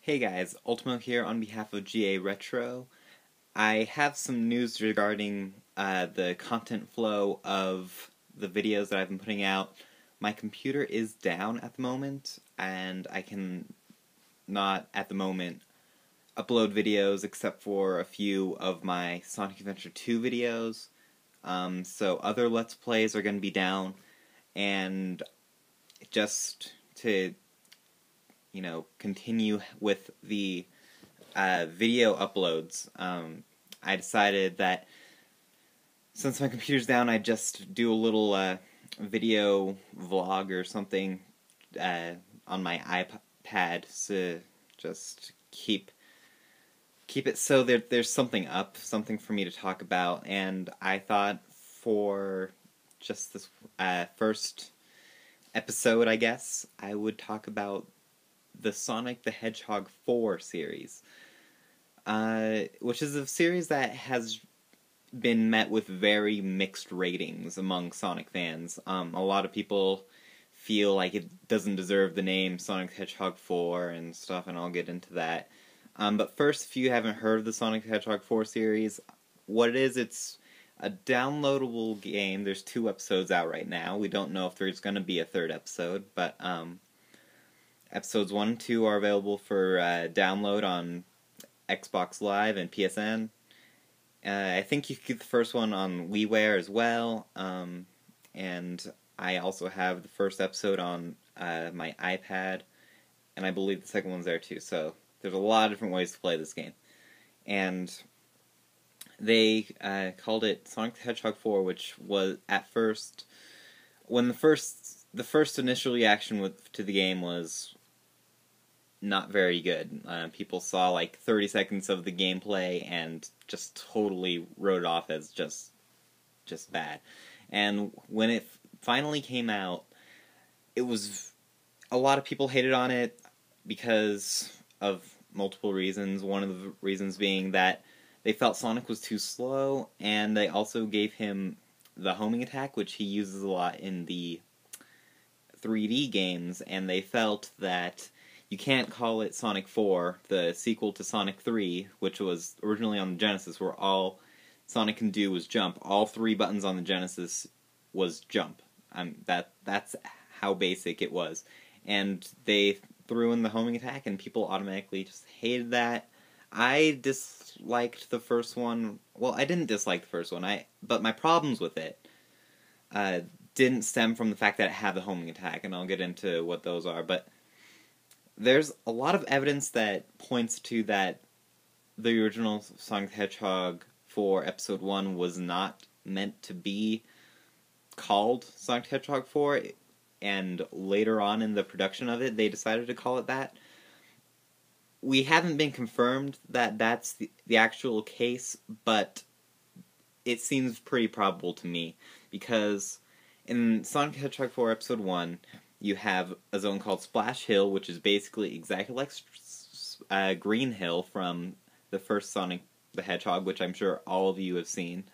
Hey guys, Ultimo here on behalf of GA Retro. I have some news regarding the content flow of the videos that I've been putting out. My computer is down at the moment, and I can not, at the moment, upload videos except for a few of my Sonic Adventure 2 videos. So other Let's Plays are going to be down, and just to continue with the video uploads, I decided that since my computer's down, I'd just do a little video vlog or something on my iPad to just keep it so that there's something up, something for me to talk about. And I thought for just this first episode, I guess, I would talk about the Sonic the Hedgehog 4 series, which is a series that has been met with very mixed ratings among Sonic fans. A lot of people feel like it doesn't deserve the name Sonic the Hedgehog 4 and stuff, and I'll get into that. But first, if you haven't heard of the Sonic the Hedgehog 4 series, what it is, it's a downloadable game. There's 2 episodes out right now. We don't know if there's going to be a 3rd episode, but episodes 1 and 2 are available for download on Xbox Live and PSN. I think you can get the first one on WiiWare as well, and I also have the first episode on my iPad, and I believe the second one's there too, so there's a lot of different ways to play this game. And they called it Sonic the Hedgehog 4, which was, at first, when the first initial reaction to the game was not very good. People saw like 30 seconds of the gameplay and just totally wrote it off as just bad. And when it finally came out, it was, a lot of people hated on it because of multiple reasons. One of the reasons being that they felt Sonic was too slow, and they also gave him the homing attack, which he uses a lot in the 3D games, and they felt that you can't call it Sonic 4, the sequel to Sonic 3, which was originally on the Genesis, where all Sonic can do was jump. All 3 buttons on the Genesis was jump. That's how basic it was. And they threw in the homing attack, and people automatically just hated that. I disliked the first one. Well, I didn't dislike the first one, but my problems with it didn't stem from the fact that it had the homing attack, and I'll get into what those are, but there's a lot of evidence that points to that the original Sonic the Hedgehog for Episode 1 was not meant to be called Sonic the Hedgehog 4, and later on in the production of it, they decided to call it that. We haven't been confirmed that that's the actual case, but it seems pretty probable to me, because in Sonic the Hedgehog 4 Episode 1, you have a zone called Splash Hill, which is basically exactly like Green Hill from the first Sonic the Hedgehog, which I'm sure all of you have seen.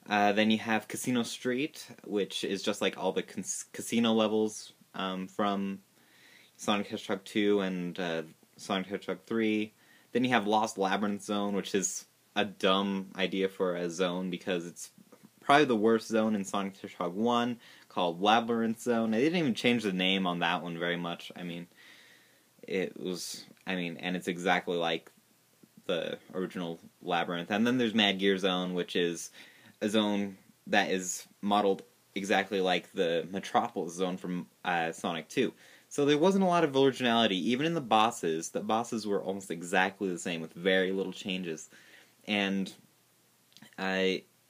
Then you have Casino Street, which is just like all the casino levels from Sonic the Hedgehog 2 and Sonic the Hedgehog 3. Then you have Lost Labyrinth Zone, which is a dumb idea for a zone because it's probably the worst zone in Sonic the Hedgehog 1, called Labyrinth Zone. They didn't even change the name on that one very much. And it's exactly like the original Labyrinth. And then there's Mad Gear Zone, which is a zone that is modeled exactly like the Metropolis Zone from Sonic 2. So there wasn't a lot of originality. Even in the bosses were almost exactly the same with very little changes. And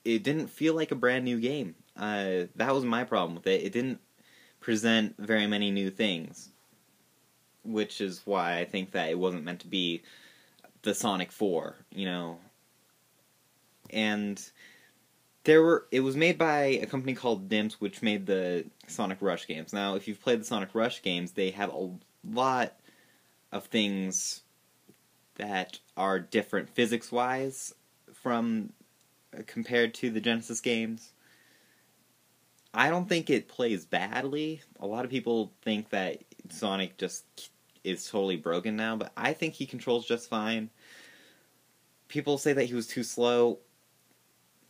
it didn't feel like a brand new game. That was my problem with it. It didn't present very many new things, which is why I think that it wasn't meant to be the Sonic 4, And it was made by a company called Dimps, which made the Sonic Rush games. Now, if you've played the Sonic Rush games, they have a lot of things that are different physics-wise from compared to the Genesis games. I don't think it plays badly. A lot of people think that Sonic just is totally broken now, but I think he controls just fine. People say that he was too slow,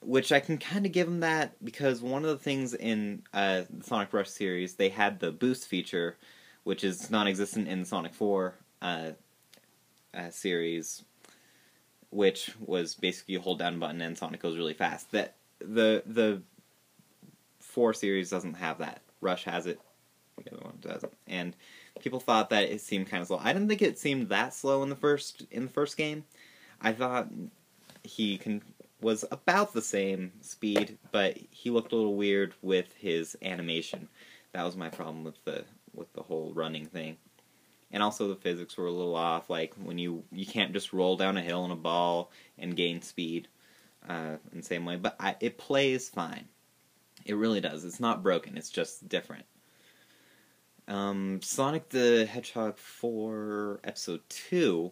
which I can kind of give him that, because one of the things in the Sonic Rush series, they had the boost feature, which is non-existent in the Sonic 4 series, which was basically you hold down a button and Sonic goes really fast. That the 4 series doesn't have that. Rush has it, the other one doesn't. And people thought that it seemed kind of slow. I didn't think it seemed that slow in the first game. I thought he was about the same speed, but he looked a little weird with his animation. That was my problem with the whole running thing. And also the physics were a little off, like when you can't just roll down a hill in a ball and gain speed in the same way. But it plays fine. It really does. It's not broken, it's just different. Sonic the Hedgehog 4 Episode 2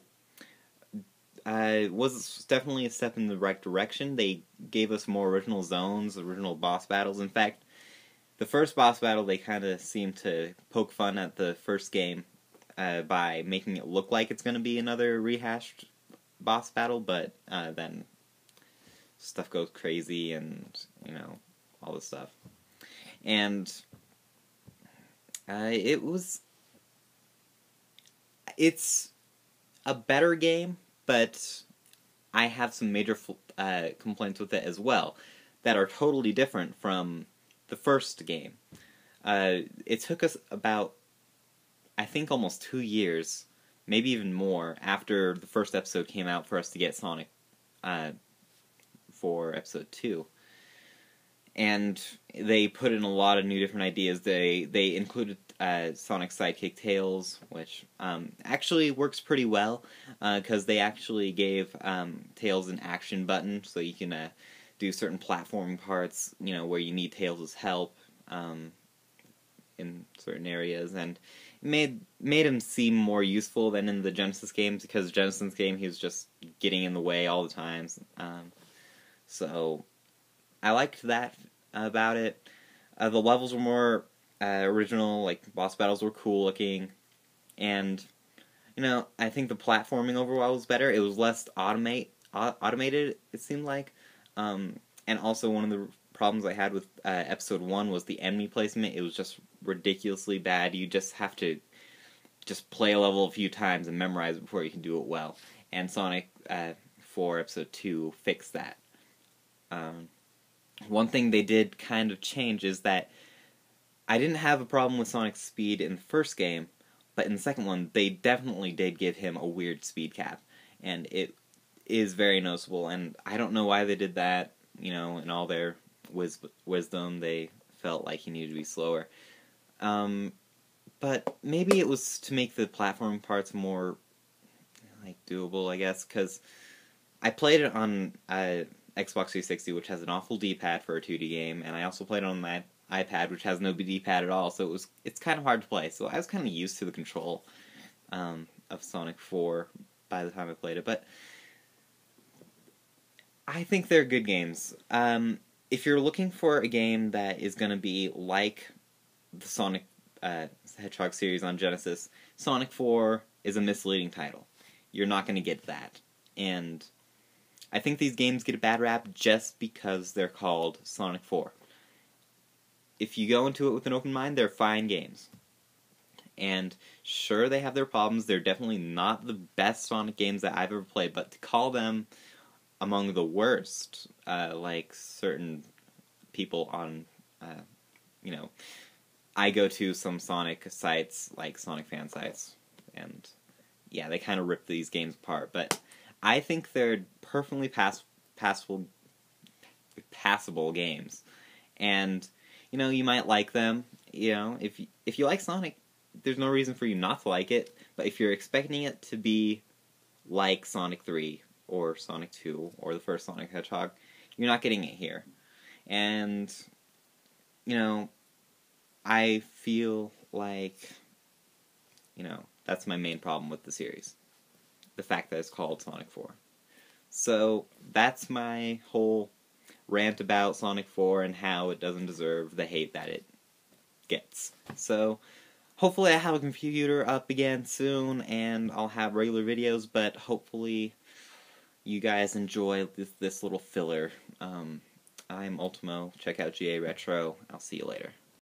was definitely a step in the right direction. They gave us more original zones, original boss battles. In fact, the first boss battle, they kind of seemed to poke fun at the first game by making it look like it's going to be another rehashed boss battle, but then stuff goes crazy and, all this stuff. And it's a better game, but I have some major complaints with it as well that are totally different from the first game. It took us about, I think, almost 2 years, maybe even more, after the first episode came out for us to get Sonic for Episode 2. And they put in a lot of new different ideas. They included Sonic's sidekick Tails, which actually works pretty well, because they actually gave Tails an action button, so you can do certain platforming parts, where you need Tails' help in certain areas, and it made him seem more useful than in the Genesis games, because Genesis game he was just getting in the way all the time. So I liked that about it. The levels were more original, like boss battles were cool looking, and I think the platforming overall was better. It was less automated, it seemed like, and also one of the problems I had with Episode 1 was the enemy placement. It was just ridiculously bad. You just have to play a level a few times and memorize it before you can do it well. And Sonic 4 Episode 2 fixed that. One thing they did kind of change is that I didn't have a problem with Sonic's speed in the first game, but in the second one, they definitely did give him a weird speed cap, and it is very noticeable, and I don't know why they did that. In all their wisdom, they felt like he needed to be slower. But maybe it was to make the platform parts more, doable, I guess, because I played it on Xbox 360, which has an awful D-pad for a 2D game, and I also played it on my iPad, which has no D-pad at all, so it's kind of hard to play. So I was kind of used to the control of Sonic 4 by the time I played it, but I think they're good games. If you're looking for a game that is going to be like the Sonic Hedgehog series on Genesis, Sonic 4 is a misleading title. You're not going to get that. And I think these games get a bad rap just because they're called Sonic 4. If you go into it with an open mind, they're fine games. And sure, they have their problems. They're definitely not the best Sonic games that I've ever played, but to call them among the worst, like certain people on, I go to some Sonic sites, like Sonic fan sites, and yeah, they kind of rip these games apart, but I think they're perfectly passable games, and you might like them. If you like Sonic, there's no reason for you not to like it. But if you're expecting it to be like Sonic 3 or Sonic 2 or the first Sonic Hedgehog, you're not getting it here. And I feel like that's my main problem with the series. The fact that it's called Sonic 4. So that's my whole rant about Sonic 4 and how it doesn't deserve the hate that it gets. So hopefully I have a computer up again soon, and I'll have regular videos, but hopefully you guys enjoy this little filler. I'm Ultimo. Check out GA Retro. I'll see you later.